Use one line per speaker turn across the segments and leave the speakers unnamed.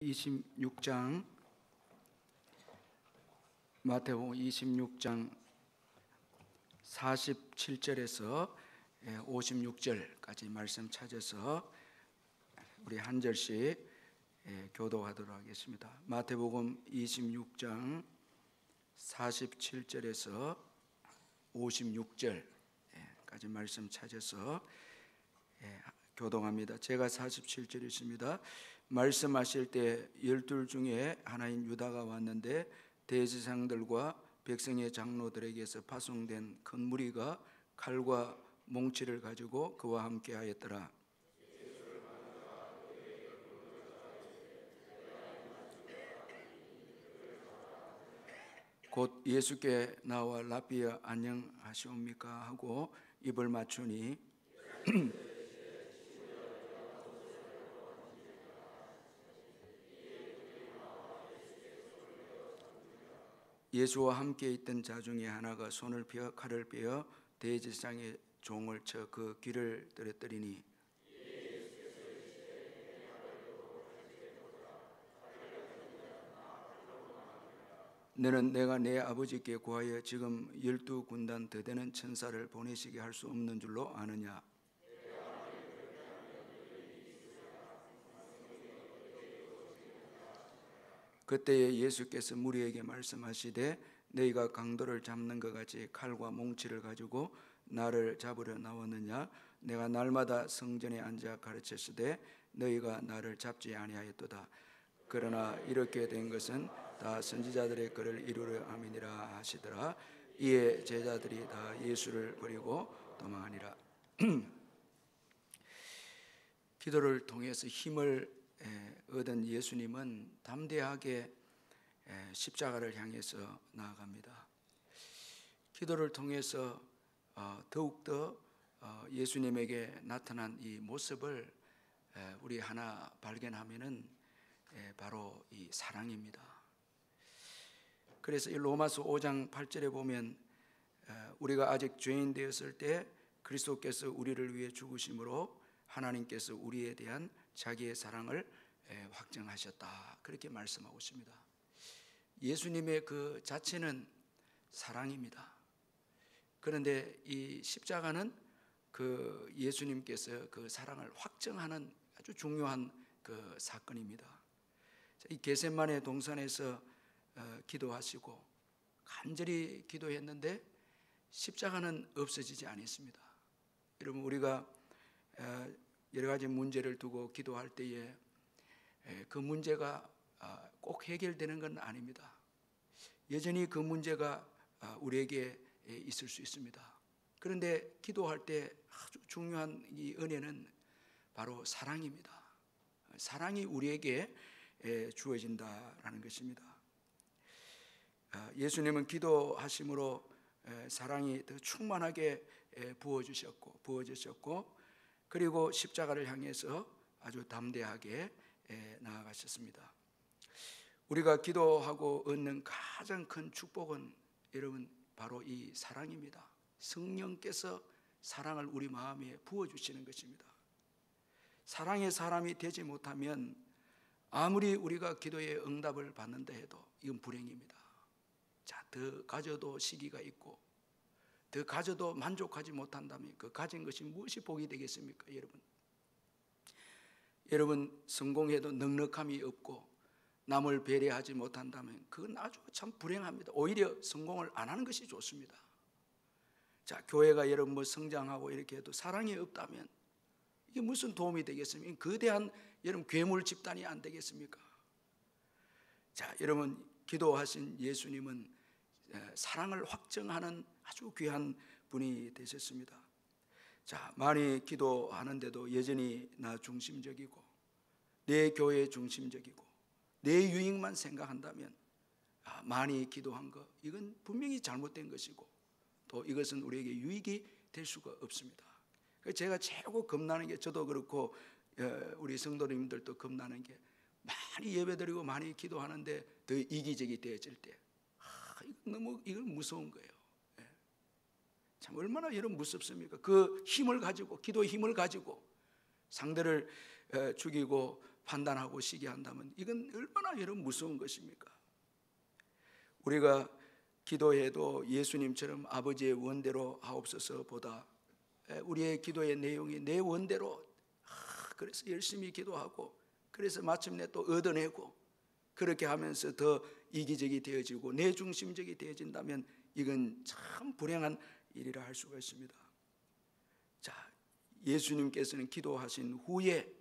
26장 마태복음 26장 47절에서 56절까지 말씀 찾아서 우리 한 절씩 교독하도록 하겠습니다. 마태복음 26장 47절에서 56절까지 말씀 찾아서 교독합니다. 제가 47절 있습니다. 말씀하실 때 12 중에 하나인 유다가 왔는데 대제사장들과 백성의 장로들에게서 파송된 큰 무리가 칼과 몽치를 가지고 그와 함께 하였더라. 곧 예수께 나와 랍비여 안녕하시옵니까 하고 입을 맞추니 예수와 함께 있던 자 중에 하나가 손을 펴 칼을 빼어 대제사장의 종을 쳐 그 귀를 떨어뜨리니 너는 내가 내 아버지께 구하여 지금 12군단 더 되는 천사를 보내시게 할 수 없는 줄로 아느냐. 그때에 예수께서 무리에게 말씀하시되 너희가 강도를 잡는 것 같이 칼과 몽치를 가지고 나를 잡으려 나왔느냐. 내가 날마다 성전에 앉아 가르쳤으되 너희가 나를 잡지 아니하였도다. 그러나 이렇게 된 것은 다 선지자들의 글을 이루려 함이니라 하시더라. 이에 제자들이 다 예수를 버리고 도망하니라. 기도를 통해서 힘을 얻은 예수님은 담대하게 십자가를 향해서 나아갑니다. 기도를 통해서 더욱더 예수님에게 나타난 이 모습을 우리 하나 발견하면은 바로 이 사랑입니다. 그래서 이 로마서 5장 8절에 보면 우리가 아직 죄인 되었을 때 그리스도께서 우리를 위해 죽으심으로 하나님께서 우리에 대한 자기의 사랑을 확정하셨다. 그렇게 말씀하고 있습니다. 예수님의 그 자체는 사랑입니다. 그런데 이 십자가는 그 예수님께서 그 사랑을 확정하는 아주 중요한 그 사건입니다. 이 겟세마네 동산에서 기도하시고 간절히 기도했는데 십자가는 없어지지 않았습니다. 여러분, 우리가 여러 가지 문제를 두고 기도할 때에 그 문제가 꼭 해결되는 건 아닙니다. 여전히 그 문제가 우리에게 있을 수 있습니다. 그런데 기도할 때 아주 중요한 이 은혜는 바로 사랑입니다. 사랑이 우리에게 주어진다라는 것입니다. 예수님은 기도하심으로 사랑이 더 충만하게 부어주셨고 그리고 십자가를 향해서 아주 담대하게 나아가셨습니다. 우리가 기도하고 얻는 가장 큰 축복은 여러분 바로 이 사랑입니다. 성령께서 사랑을 우리 마음에 부어주시는 것입니다. 사랑의 사람이 되지 못하면 아무리 우리가 기도에 응답을 받는다 해도 이건 불행입니다. 자, 더 가져도 시기가 있고 더 가져도 만족하지 못한다면 그 가진 것이 무엇이 복이 되겠습니까? 여러분 성공해도 넉넉함이 없고 남을 배려하지 못한다면 그건 아주 참 불행합니다. 오히려 성공을 안 하는 것이 좋습니다. 자, 교회가 여러분 성장하고 이렇게 해도 사랑이 없다면 이게 무슨 도움이 되겠습니까? 거대한 여러분 괴물 집단이 안 되겠습니까? 자, 여러분 기도하신 예수님은 사랑을 확정하는 아주 귀한 분이 되셨습니다. 자, 많이 기도하는데도 여전히 나 중심적이고 내 교회 중심적이고 내 유익만 생각한다면 많이 기도한 거 이건 분명히 잘못된 것이고 또 이것은 우리에게 유익이 될 수가 없습니다. 제가 최고 겁나는 게 저도 그렇고 우리 성도님들도 겁나는 게 많이 예배드리고 많이 기도하는데 더 이기적이 되어질 때 이건 무서운 거예요. 참 얼마나 여러분 무섭습니까? 그 힘을 가지고 기도의 힘을 가지고 상대를 죽이고 판단하고 시기한다면 이건 얼마나 여러분 무서운 것입니까? 우리가 기도해도 예수님처럼 아버지의 원대로 하옵소서보다 우리의 기도의 내용이 내 원대로 그래서 열심히 기도하고 그래서 마침내 또 얻어내고 그렇게 하면서 더 이기적이 되어지고 내 중심적이 되어진다면 이건 참 불행한 일이라 할 수가 있습니다. 자, 예수님께서는 기도하신 후에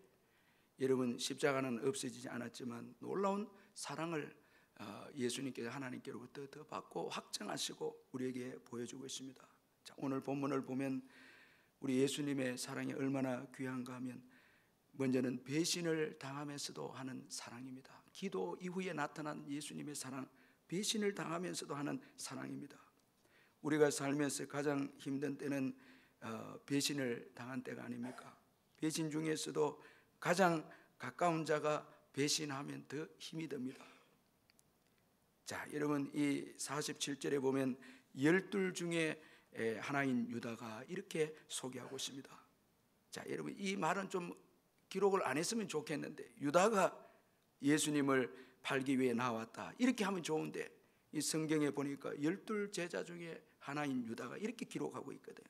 여러분 십자가는 없어지지 않았지만 놀라운 사랑을 예수님께서 하나님께로부터 더 받고 확증하시고 우리에게 보여주고 있습니다. 자, 오늘 본문을 보면 우리 예수님의 사랑이 얼마나 귀한가 하면 먼저는 배신을 당하면서도 하는 사랑입니다. 기도 이후에 나타난 예수님의 사랑, 배신을 당하면서도 하는 사랑입니다. 우리가 살면서 가장 힘든 때는 배신을 당한 때가 아닙니까? 배신 중에서도 가장 가까운 자가 배신하면 더 힘이 듭니다. 자, 여러분 이 47절에 보면 12 중에 하나인 유다가 이렇게 소개하고 있습니다. 자, 여러분 이 말은 좀 기록을 안 했으면 좋겠는데 유다가 예수님을 팔기 위해 나왔다 이렇게 하면 좋은데 이 성경에 보니까 12 제자 중에 하나인 유다가 이렇게 기록하고 있거든요.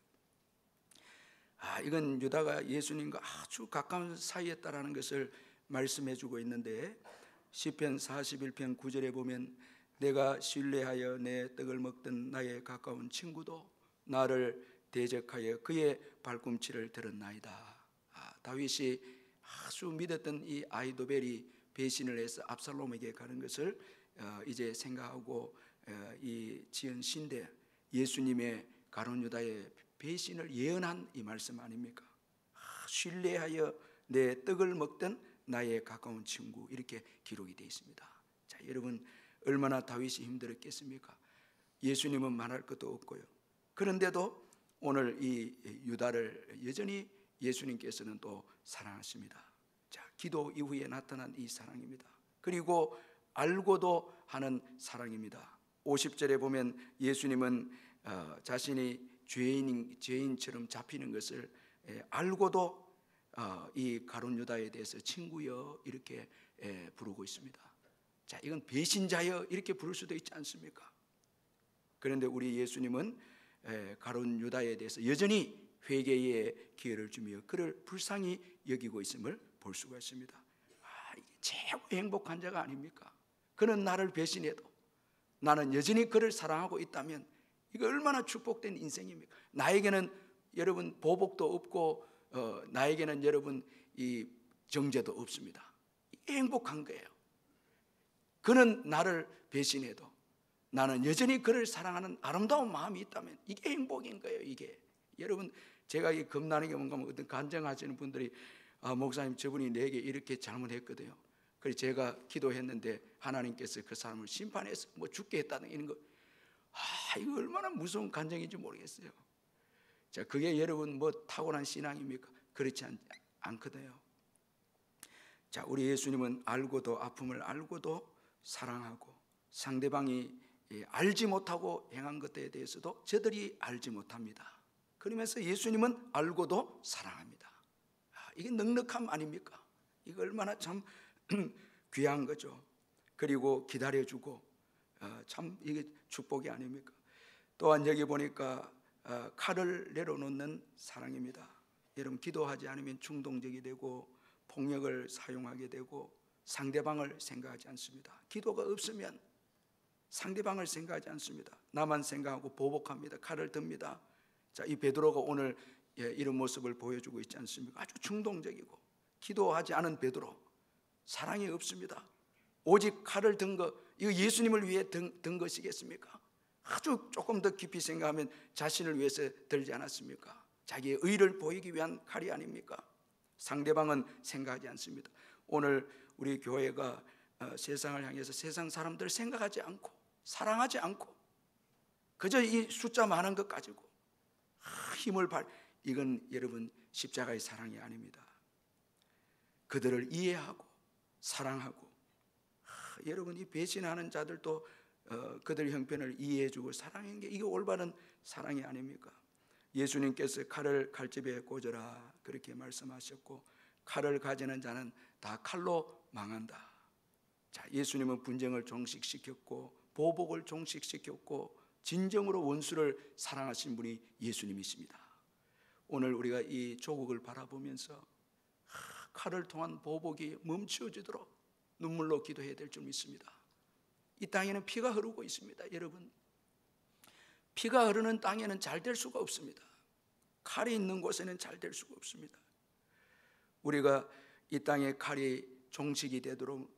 이건 유다가 예수님과 아주 가까운 사이였다라는 것을 말씀해 주고 있는데 시편 41편 9절에 보면 내가 신뢰하여 내 떡을 먹던 나의 가까운 친구도 나를 대적하여 그의 발꿈치를 들었나이다. 다윗이 아주 믿었던 이 아히도벨이 배신을 해서 압살롬에게 가는 것을 이제 생각하고 이 지은 시인데 예수님의 가룟 유다의 배신을 예언한 이 말씀 아닙니까? 신뢰하여 내 떡을 먹던 나의 가까운 친구 이렇게 기록이 되어 있습니다. 자, 여러분 얼마나 다윗이 힘들었겠습니까? 예수님은 말할 것도 없고요. 그런데도 오늘 이 유다를 여전히 예수님께서는 또 사랑하십니다. 자, 기도 이후에 나타난 이 사랑입니다. 그리고 알고도 하는 사랑입니다. 50절에 보면 예수님은 자신이 죄인처럼 잡히는 것을 알고도 이 가룟 유다에 대해서 친구여 이렇게 부르고 있습니다. 자, 이건 배신자여 이렇게 부를 수도 있지 않습니까? 그런데 우리 예수님은 가룟 유다에 대해서 여전히 회개의 기회를 주며 그를 불쌍히 여기고 있음을 볼 수가 있습니다. 이게 최고 행복한 자가 아닙니까? 그는 나를 배신해도 나는 여전히 그를 사랑하고 있다면 이거 얼마나 축복된 인생입니까? 나에게는 여러분 보복도 없고 나에게는 여러분 이 정죄도 없습니다. 이게 행복한 거예요. 그는 나를 배신해도 나는 여전히 그를 사랑하는 아름다운 마음이 있다면 이게 행복인 거예요. 이게 여러분 제가 이 겁나는 게 뭔가 어떤 간증하시는 분들이 목사님 저분이 내게 이렇게 잘못했거든요. 그래서 제가 기도했는데 하나님께서 그 사람을 심판해서 뭐 죽게 했다는 이런 거 이거 얼마나 무서운 간증인지 모르겠어요. 자, 그게 여러분 뭐 타고난 신앙입니까? 그렇지 않거든요. 자, 우리 예수님은 알고도 아픔을 알고도 사랑하고 상대방이 알지 못하고 행한 것에 대해서도 저들이 알지 못합니다. 그러면서 예수님은 알고도 사랑합니다. 이게 넉넉함 아닙니까? 이거 얼마나 참 귀한 거죠. 그리고 기다려주고 참 이게 축복이 아닙니까? 또한 여기 보니까 칼을 내려놓는 사랑입니다. 여러분 기도하지 않으면 충동적이 되고 폭력을 사용하게 되고 상대방을 생각하지 않습니다. 기도가 없으면 상대방을 생각하지 않습니다. 나만 생각하고 보복합니다. 칼을 듭니다. 자, 이 베드로가 오늘 이런 모습을 보여주고 있지 않습니까? 아주 충동적이고 기도하지 않은 베드로 사랑이 없습니다. 오직 칼을 든 거 이거 예수님을 위해 든 것이겠습니까? 아주 조금 더 깊이 생각하면 자신을 위해서 들지 않았습니까? 자기의 의를 보이기 위한 칼이 아닙니까? 상대방은 생각하지 않습니다. 오늘 우리 교회가 세상을 향해서 세상 사람들을 생각하지 않고 사랑하지 않고 그저 이 숫자 많은 것 가지고 힘을 이건 여러분 십자가의 사랑이 아닙니다. 그들을 이해하고 사랑하고 여러분 이 배신하는 자들도 그들 형편을 이해해주고 사랑하는 게 이게 올바른 사랑이 아닙니까? 예수님께서 칼을 칼집에 꽂아라 그렇게 말씀하셨고 칼을 가지는 자는 다 칼로 망한다. 자, 예수님은 분쟁을 종식시켰고 보복을 종식시켰고 진정으로 원수를 사랑하신 분이 예수님이십니다. 오늘 우리가 이 조국을 바라보면서 칼을 통한 보복이 멈추어지도록 눈물로 기도해야 될 줄 믿습니다. 이 땅에는 피가 흐르고 있습니다. 여러분, 피가 흐르는 땅에는 잘 될 수가 없습니다. 칼이 있는 곳에는 잘 될 수가 없습니다. 우리가 이 땅에 칼이 종식이 되도록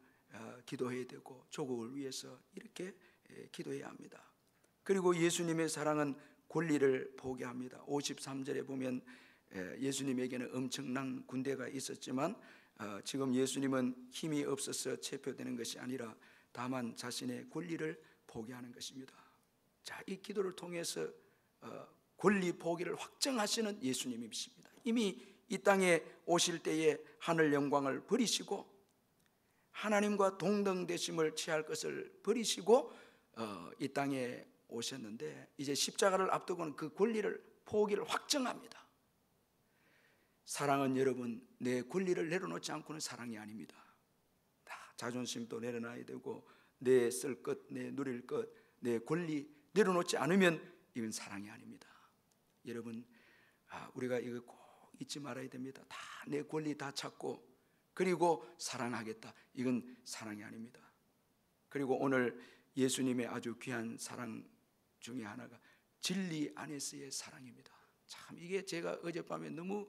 기도해야 되고 조국을 위해서 이렇게 기도해야 합니다. 그리고 예수님의 사랑은 권리를 포기합니다. 53절에 보면 예수님에게는 엄청난 군대가 있었지만 지금 예수님은 힘이 없어서 체포되는 것이 아니라 다만 자신의 권리를 포기하는 것입니다. 자, 이 기도를 통해서 권리 포기를 확정하시는 예수님이십니다. 이미 이 땅에 오실 때에 하늘 영광을 버리시고 하나님과 동등되심을 취할 것을 버리시고 이 땅에 오셨는데 이제 십자가를 앞두고는 그 권리를 포기를 확정합니다. 사랑은 여러분, 내 권리를 내려놓지 않고는 사랑이 아닙니다. 자존심도 내려놔야 되고 내 쓸 것, 내 누릴 것, 내 권리 내려놓지 않으면 이건 사랑이 아닙니다. 여러분, 우리가 이거 꼭 잊지 말아야 됩니다. 다 내 권리 다 찾고 그리고 사랑하겠다, 이건 사랑이 아닙니다. 그리고 오늘 예수님의 아주 귀한 사랑 중에 하나가 진리 안에서의 사랑입니다. 참 이게 제가 어젯밤에 너무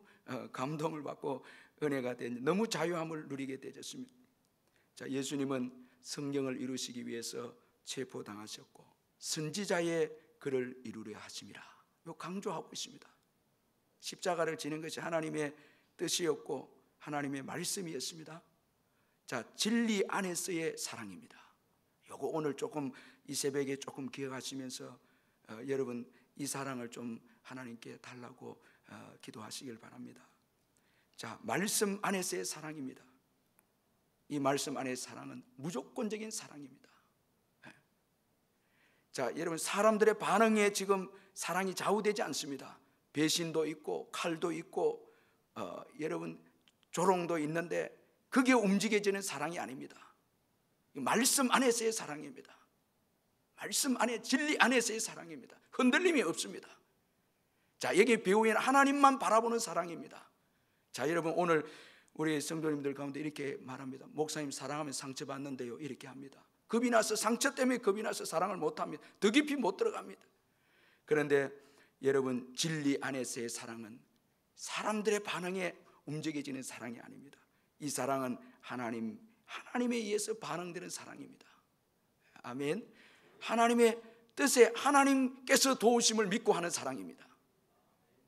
감동을 받고 은혜가 된, 너무 자유함을 누리게 되었습니다. 자, 예수님은 성경을 이루시기 위해서 체포당하셨고 선지자의 글을 이루려 하심이라 요 강조하고 있습니다. 십자가를 지는 것이 하나님의 뜻이었고 하나님의 말씀이었습니다. 자, 진리 안에서의 사랑입니다. 요거 오늘 조금 이 새벽에 조금 기억하시면서 여러분 이 사랑을 좀 하나님께 달라고 기도하시길 바랍니다. 자, 말씀 안에서의 사랑입니다. 이 말씀 안의 사랑은 무조건적인 사랑입니다. 자, 여러분 사람들의 반응에 지금 사랑이 좌우되지 않습니다. 배신도 있고 칼도 있고 여러분 조롱도 있는데 그게 움직여지는 사랑이 아닙니다. 말씀 안에서의 사랑입니다. 말씀 안에, 진리 안에서의 사랑입니다. 흔들림이 없습니다. 자, 여기 배우인 하나님만 바라보는 사랑입니다. 자, 여러분 오늘 우리 성도님들 가운데 이렇게 말합니다. 목사님 사랑하면 상처받는데요, 이렇게 합니다. 겁이 나서, 상처 때문에 겁이 나서 사랑을 못합니다. 더 깊이 못 들어갑니다. 그런데 여러분 진리 안에서의 사랑은 사람들의 반응에 움직여지는 사랑이 아닙니다. 이 사랑은 하나님에 의해서 반응되는 사랑입니다. 아멘. 하나님의 뜻에 하나님께서 도우심을 믿고 하는 사랑입니다.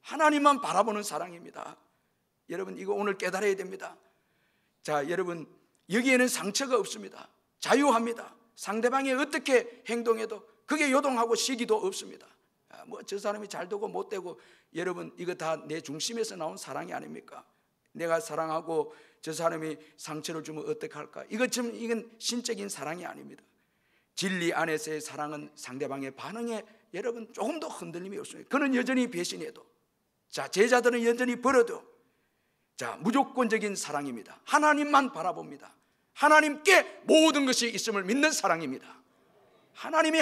하나님만 바라보는 사랑입니다. 여러분 이거 오늘 깨달아야 됩니다. 자, 여러분 여기에는 상처가 없습니다. 자유합니다. 상대방이 어떻게 행동해도 그게 요동하고 시기도 없습니다. 뭐 저 사람이 잘 되고 못 되고, 여러분 이거 다 내 중심에서 나온 사랑이 아닙니까? 내가 사랑하고 저 사람이 상처를 주면 어떡할까? 이건 신적인 사랑이 아닙니다. 진리 안에서의 사랑은 상대방의 반응에 여러분 조금도 흔들림이 없습니다. 그는 여전히 배신해도, 자, 제자들은 여전히 벌어도, 자, 무조건적인 사랑입니다. 하나님만 바라봅니다. 하나님께 모든 것이 있음을 믿는 사랑입니다. 하나님이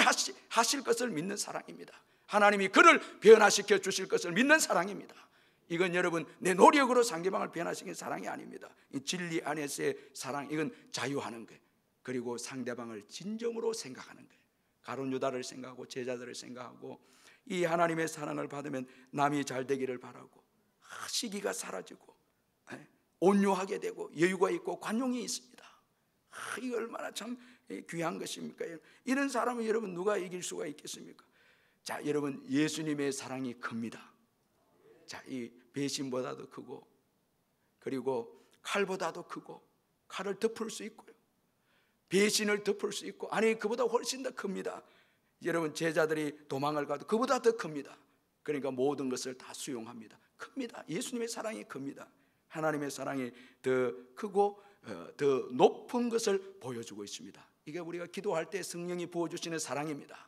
하실 것을 믿는 사랑입니다. 하나님이 그를 변화시켜 주실 것을 믿는 사랑입니다. 이건 여러분 내 노력으로 상대방을 변화시키는 사랑이 아닙니다. 이 진리 안에서의 사랑, 이건 자유하는 거예요. 그리고 상대방을 진정으로 생각하는 거예요. 가룟 유다를 생각하고 제자들을 생각하고 이 하나님의 사랑을 받으면 남이 잘 되기를 바라고 시기가 사라지고 온유하게 되고 여유가 있고 관용이 있습니다. 이거 얼마나 참 귀한 것입니까? 이런 사람은 여러분 누가 이길 수가 있겠습니까? 자, 여러분 예수님의 사랑이 큽니다. 자, 이 배신보다도 크고 그리고 칼보다도 크고, 칼을 덮을 수 있고요, 배신을 덮을 수 있고, 아니 그보다 훨씬 더 큽니다. 여러분 제자들이 도망을 가도 그보다 더 큽니다. 그러니까 모든 것을 다 수용합니다. 큽니다. 예수님의 사랑이 큽니다. 하나님의 사랑이 더 크고 더 높은 것을 보여주고 있습니다. 이게 우리가 기도할 때 성령이 부어주시는 사랑입니다.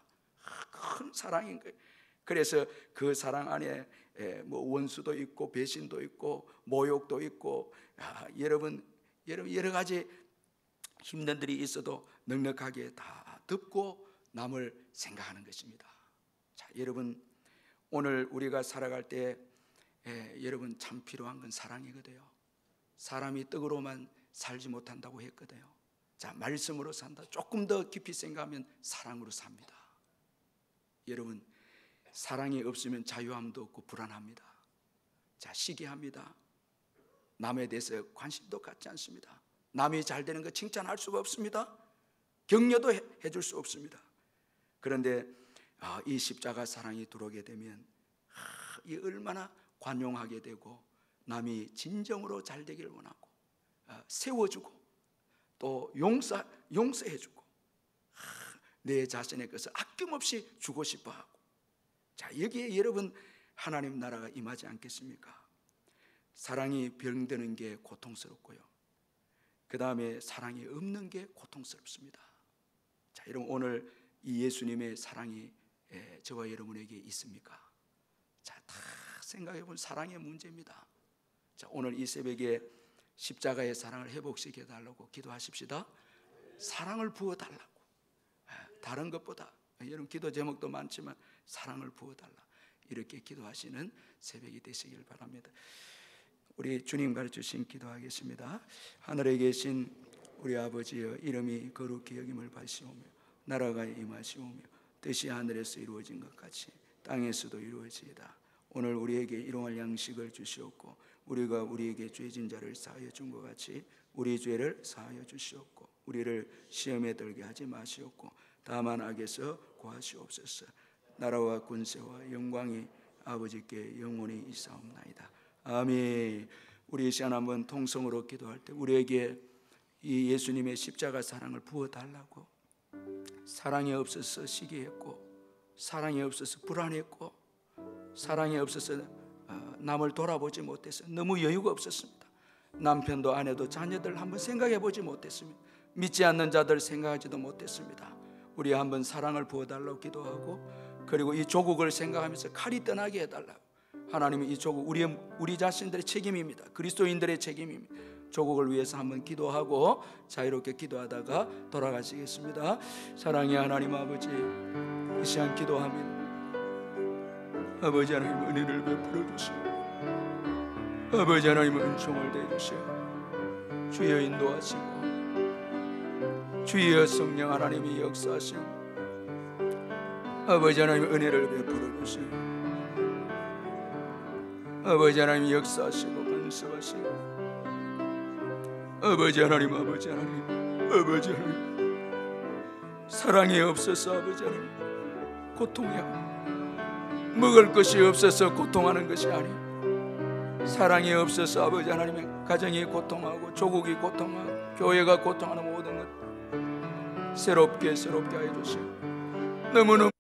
큰 사랑인 거예요. 그래서 그 사랑 안에 뭐 원수도 있고 배신도 있고 모욕도 있고 여러분 여러 가지 힘든 일이 있어도 넉넉하게 다 덮고 남을 생각하는 것입니다. 자, 여러분 오늘 우리가 살아갈 때 여러분 참 필요한 건 사랑이거든요. 사람이 떡으로만 살지 못한다고 했거든요. 자, 말씀으로 산다. 조금 더 깊이 생각하면 사랑으로 삽니다. 여러분 사랑이 없으면 자유함도 없고 불안합니다. 자, 시기합니다. 남에 대해서 관심도 갖지 않습니다. 남이 잘 되는 거 칭찬할 수가 없습니다. 격려도 해줄 수 없습니다. 그런데 이 십자가 사랑이 들어오게 되면 이 얼마나 관용하게 되고 남이 진정으로 잘 되기를 원하고 세워주고 또 용서해주고 내 자신의 것을 아낌없이 주고 싶어하고. 자, 여기에 여러분 하나님 나라가 임하지 않겠습니까? 사랑이 병드는 게 고통스럽고요, 그 다음에 사랑이 없는 게 고통스럽습니다. 자, 여러분 오늘 이 예수님의 사랑이 저와 여러분에게 있습니까? 자, 다 생각해 본 사랑의 문제입니다. 자, 오늘 이 새벽에 십자가의 사랑을 회복시켜 달라고 기도하십시다. 사랑을 부어 달라고. 다른 것보다 여러분 기도 제목도 많지만 사랑을 부어 달라, 이렇게 기도하시는 새벽이 되시길 바랍니다. 우리 주님 가르치신 기도하겠습니다. 하늘에 계신 우리 아버지여, 이름이 거룩히 여김을 받으시오며 나라가 임하시오며 뜻이 하늘에서 이루어진 것 같이 땅에서도 이루어지이다. 오늘 우리에게 일용할 양식을 주시옵고 우리가 우리에게 죄진 자를 사하여 준 것 같이 우리 죄를 사하여 주시옵고 우리를 시험에 들게 하지 마시옵고 다만 악에서 구하시옵소서. 나라와 권세와 영광이 아버지께 영원히 있사옵나이다. 아멘. 우리 이 시간 한번 통성으로 기도할 때 우리에게 이 예수님의 십자가 사랑을 부어달라고. 사랑이 없어서 시기했고 사랑이 없어서 불안했고 사랑이 없어서 남을 돌아보지 못해서 너무 여유가 없었습니다. 남편도 아내도 자녀들 한번 생각해 보지 못했습니다. 믿지 않는 자들 생각하지도 못했습니다. 우리 한번 사랑을 부어달라고 기도하고, 그리고 이 조국을 생각하면서 칼이 떠나게 해달라고. 하나님은 이 조국 우리 자신들의 책임입니다. 그리스도인들의 책임입니다. 조국을 위해서 한번 기도하고 자유롭게 기도하다가 돌아가시겠습니다. 사랑의 하나님 아버지, 이 시간 기도합니다. 아버지 하나님 은혜를 베풀어 주시고 아버지 하나님 은총을 대주시고 주여 인도하시고 주여 성령 하나님이 역사하시고 아버지 하나님 은혜를 베풀어 주시고 아버지 하나님 역사하시고 간섭하시고 아버지 하나님 아버지 하나님 사랑이 없어서 아버지 하나님 고통이야. 먹을 것이 없어서 고통하는 것이 아니에요. 사랑이 없어서 아버지 하나님의 가정이 고통하고 조국이 고통하고 교회가 고통하는 모든 것 새롭게 해주시고 너무너무